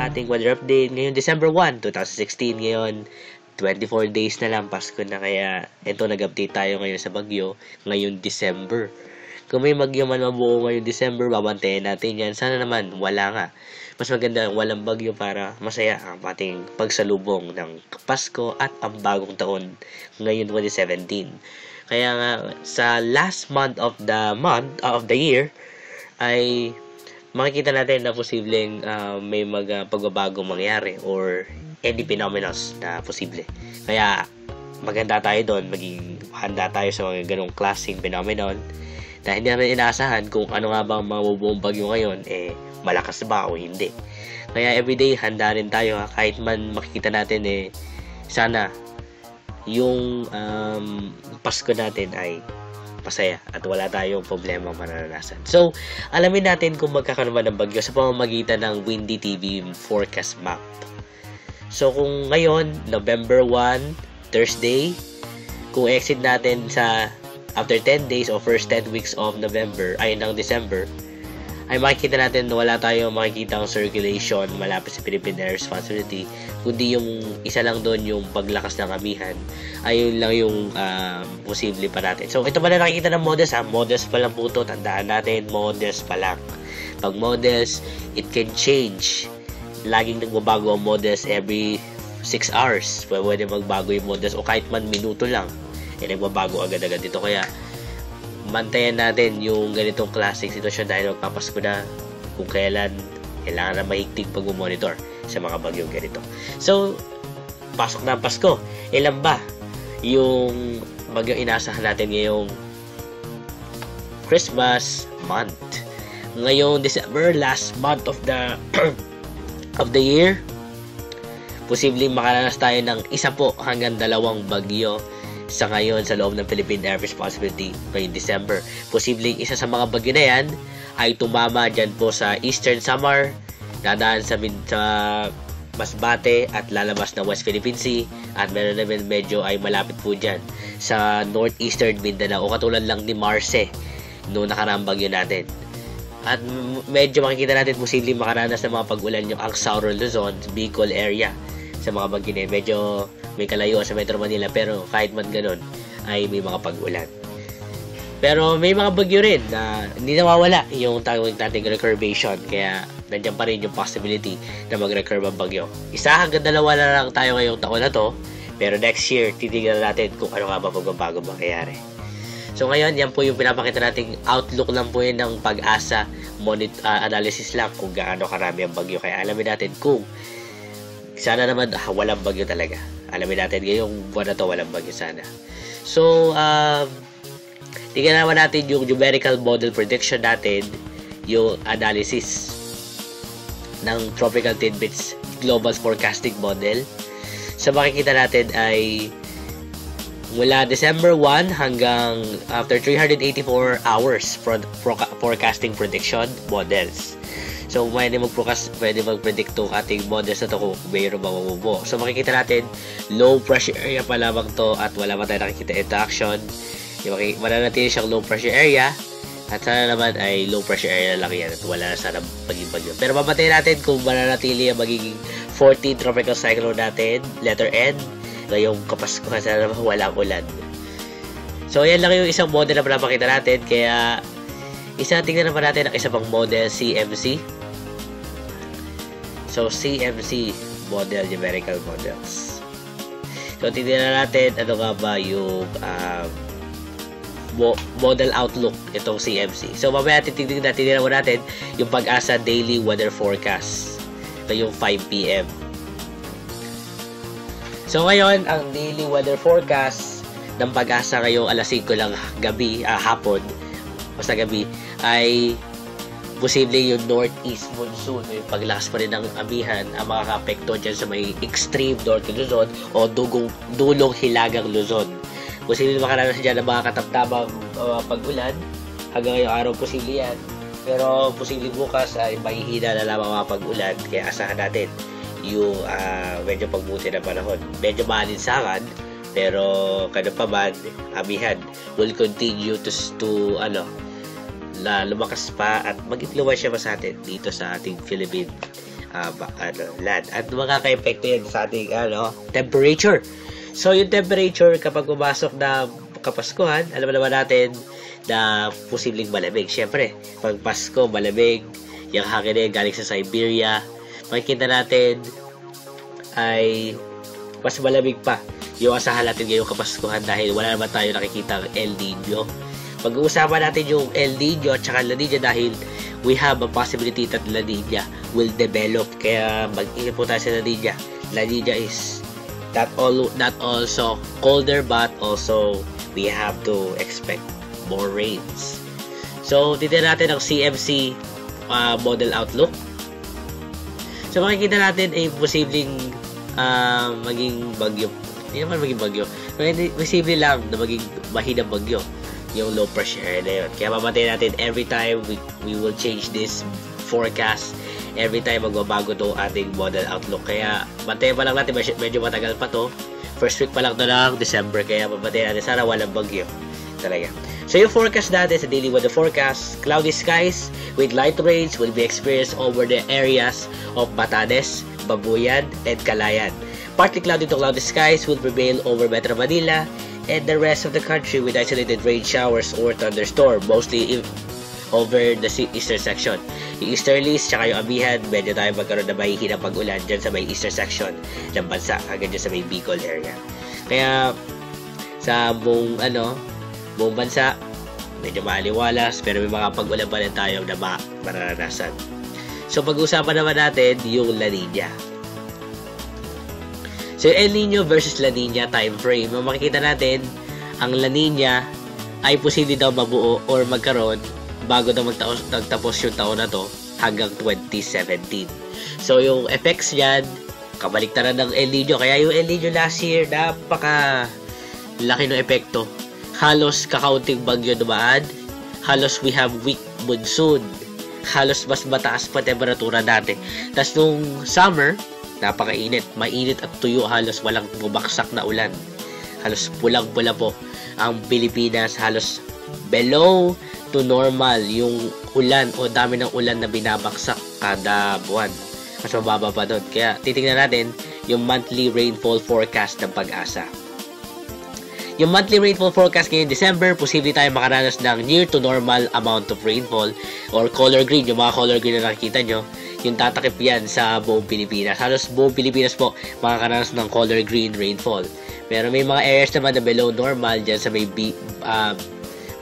ating weather update. Ngayon, December 1, 2016. Ngayon, 24 days na lang, Pasko na. Kaya, ito, nag-update tayo ngayon sa bagyo. Ngayon, December. Kung may bagyo man mabuo ngayon, December, babantayan natin yan. Sana naman, wala nga. Mas maganda walang bagyo para masaya ang ating pagsalubong ng Pasko at ang bagong taon ngayon, 2017. Kaya nga, sa last month of the year, ay makikita natin na posibleng may pagbabagong mangyari or any phenomena na posible. Kaya maganda tayo doon, maging handa tayo sa mga ganong klaseng phenomenon na hindi namin inaasahan kung ano nga bang mabubuong bagyo ngayon, malakas ba o hindi. Kaya everyday handa rin tayo, kahit man makikita natin sana yung Pasko natin ay masaya at wala tayong problema mararanasan. So, alamin natin kung magkakaroon ba ng bagyo sa pamamagitan ng Windy TV forecast map. So, kung ngayon, November 1, Thursday, kung exit natin sa after 10 days o first 10 weeks of ng December, ay makikita natin na wala tayong makikitang circulation malapit sa Philippine Air Responsibility, kundi yung isa lang doon yung paglakas ng amihan. Ayun lang yung posible pa natin. So, ito pa na nakikita ng models models pa lang po ito, tandaan natin, models pa lang. Pag models, it can change. Laging nagbabago ang models every 6 hours. Pwede magbago yung models o kahit man minuto lang, nagbabago agad-agad dito. Kaya mantayan natin yung ganitong klaseng sitwasyon dahil magpapasko na, kung kailangan na mahigpit pag-monitor sa mga bagyong ganito. So, pasok na ang Pasko. Ilan ba yung bagyong inasahan natin ngayong Christmas month? Ngayong December, last month of the of the year, posibleng makaranas tayo ng 1 hanggang 2 bagyo sa ngayon sa loob ng Philippine Air Responsibility ngayong December. Posibleng isa sa mga bagyo na yan ay tumama dyan po sa Eastern Samar, dadaan sa Masbate at lalabas na West Philippine Sea, at meron naman medyo ay malapit po dyan sa Northeastern Mindanao o katulad lang ni Marce noong nakaraang bagyo natin. At medyo makikita natin posibleng makaranas ng mga pag-ulan yung Anxauro, Luzon, Bicol area sa mga bagyo na yun. Medyo may kalayo sa Metro Manila, pero kahit man ganun ay may mga pag-ulan. Pero may mga bagyo rin na hindi nawawala yung tawag nating recurvation, kaya nandiyan pa rin yung possibility na mag-recurve ang bagyo. 1 hanggang 2 na lang tayo ngayong taon na to, pero next year titignan natin kung ano nga ba pagbabago mangyayari. So ngayon, yan po yung pinapakita nating outlook lang po yun ng Pag-asa analysis lang kung gaano karami ang bagyo. Kaya alamin natin kung sana naman walang bagyo talaga. Alamin natin ngayong buwan na to walang bagyo sana. So, tingnan naman natin yung numerical model prediction natin, yung analysis ng Tropical Tidbits Global Forecasting Model. So, makikita natin ay mula December 1 hanggang after 384 hours forecasting prediction models. So, pwede mag-predict itong ating models na ito kung mayroon bang mabubuo. So, makikita natin, low pressure area pa lamang to at wala pa tayo nakikita interaction. Mananatili siyang low pressure area at sana naman ay low pressure area lang yan at wala na sana maging bagyo. Pero mamatay natin kung mananatili ang magiging 14 tropical cyclone natin, letter N, ngayong Kapaskuhan, sana naman walang ulan. So, yan lang yung isang model na pinapakita natin. Kaya, tingnan naman natin ang isa pang model, CMC. So, CMC model, numerical models. So, tingnan natin ano nga ba yung model outlook itong CMC. So, mamaya tingnan natin yung Pag-asa daily weather forecast ngayong 5 PM. So, ngayon, ang daily weather forecast ng Pag-asa ngayong alas 5 lang hapon, basta gabi, ay posible yung northeast monsoon, yung paglakas pa rin ng amihan ang makaka-apekto dyan sa may extreme north Luzon o dulong hilagang Luzon. Posible makaranas dyan ng mga katamtamang pag-ulan. Hanggang ngayong araw posible yan, pero posible bukas ay mahihina na lamang mga pag-ulan, kaya asahan natin yung medyo pagbuti na panahon. Medyo maalinsangan, pero kada pa man, amihan will continue to na lumakas pa at mag-influence siya pa sa atin dito sa ating Philippine land. At makaka-epekto yan sa ating temperature. So, yung temperature, kapag pumasok na Kapaskuhan, alam naman natin na posibleng malamig. Siyempre, pag Pasko, malamig, yung hangin galing sa Siberia, makikita natin ay mas malamig pa yung asahan natin ngayong Kapaskuhan dahil wala naman tayo nakikita El Nino. Pag-uusapan natin yung El Nino at saka La Nina dahil we have a possibility that La Nina will develop. Kaya mag-ingat po tayo sa La Nina. La Nina is not also colder but also we have to expect more rains. So, titignan natin ang CMC model outlook. So, makikita natin ay posibleng maging bagyo. Hindi naman maging bagyo. Posible lang na maging mahinang bagyo yung low pressure area na yun. Kaya mamatay natin every time we will change this forecast. Every time magbabago to ating model outlook. Kaya bantayan pa lang natin, medyo matagal pa to. First week pa lang to ng December. Kaya mamatay natin, sana walang bagyo. Talaga. So yung forecast natin sa daily weather forecast, cloudy skies with light rains will be experienced over the areas of Batanes, Babuyan, and Calayan. Partly cloudy to cloudy skies will prevail over Metro Manila and the rest of the country with isolated rain showers or thunderstorm, mostly over the eastern section. Yung easterlies, tsaka yung amihan, medyo tayo magkaroon na mahihinang pag-ulan dyan sa may eastern section ng bansa, hanggang dyan sa may Bicol area. Kaya, sa buong bansa, medyo maaliwalas, pero may mga pag-ulan pa rin tayo na mararanasan. So, pag-usapan naman natin yung La Nina. So, El Nino versus La Nina time frame. Makikita natin, ang La Nina ay posible daw mabuo or magkaroon bago na magtapos yung taon na to hanggang 2017. So, yung effects yan, kabaliktaran ng El Nino. Kaya yung El Nino last year, napaka laki ng epekto. Halos kakaunting bagyo dumaan. Halos we have weak monsoon. Halos mas mataas pa temperatura natin. Tapos nung summer, napakainit. Mainit at tuyo. Halos walang bumagsak na ulan. Halos pulang-pula po ang Pilipinas. Halos below to normal yung ulan o dami ng ulan na binabagsak kada buwan. Mas mababa pa doon. Kaya titingnan natin yung monthly rainfall forecast ng Pag-asa. Yung monthly rainfall forecast ngayong December, posible tayo makaranas ng near to normal amount of rainfall or color green. Yung mga color green na nakikita nyo, yung tatakip yan sa buong Pilipinas. Halos buong Pilipinas po makakaranas ng color green rainfall. Pero may mga areas naman na below normal dyan sa may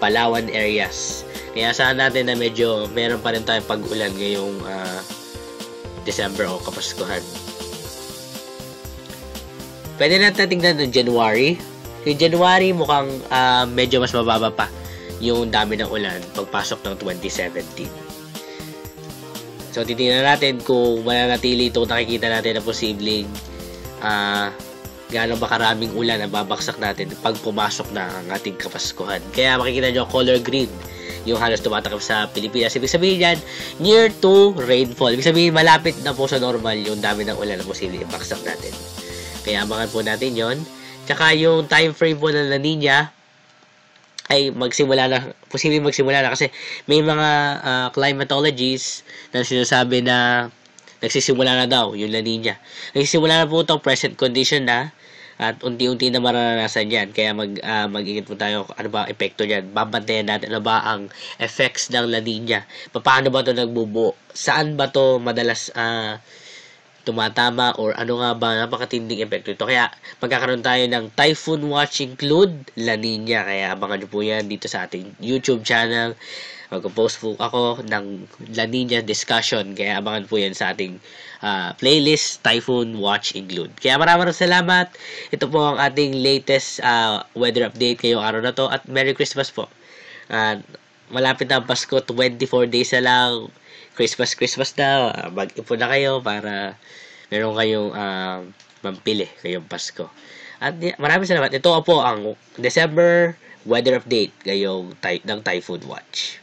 Palawan areas. Kaya saan natin na medyo meron pa rin tayong pag-ulan ngayong December o Kapaskuhan. Pwede natin tingnan ng January. Yung January mukhang medyo mas mababa pa yung dami ng ulan pagpasok ng 2017. So titingnan natin kung mananatili itong nakikita natin na posibleng gaano ba karaming ulan ang babaksak natin pag pumasok na ang ating Kapaskuhan. Kaya makikita nyo color green yung halos tumatakip sa Pilipinas. Ibig sabihin yan, near to rainfall. Ibig sabihin, malapit na po sa normal yung dami ng ulan na posibleng ibaksak natin. Kaya abangan po natin yon. Tsaka yung time frame po ng La Nina ay posibleng magsimula na kasi may mga climatologies na sinasabi na nagsisimula na daw yung La Nina. Nagsisimula na po itong present condition na at unti-unti na mararanasan yan. Kaya mag-ingat po tayo ano ba ang epekto niyan. Babantayan natin ano ba ang effects ng La Nina. Paano ba ito nagbubuo? Saan ba ito madalas tumatama or ano nga ba napakatinding epekto ito. Kaya magkakaroon tayo ng typhoon watch include La Nina. Kaya abangan nyo po yan dito sa ating YouTube channel. Mag-post po ako ng La Nina discussion. Kaya abangan po yan sa ating playlist Typhoon Watch Include. Kaya maraming salamat. Ito po ang ating latest weather update ngayong araw na to. At Merry Christmas po. Malapit na ang Pasko. 24 days na lang. Christmas na. Mag-ipon na kayo para meron kayong mampili ngayong Pasko. At maraming salamat. Ito po ang December weather update ngayong ng Typhoon Watch.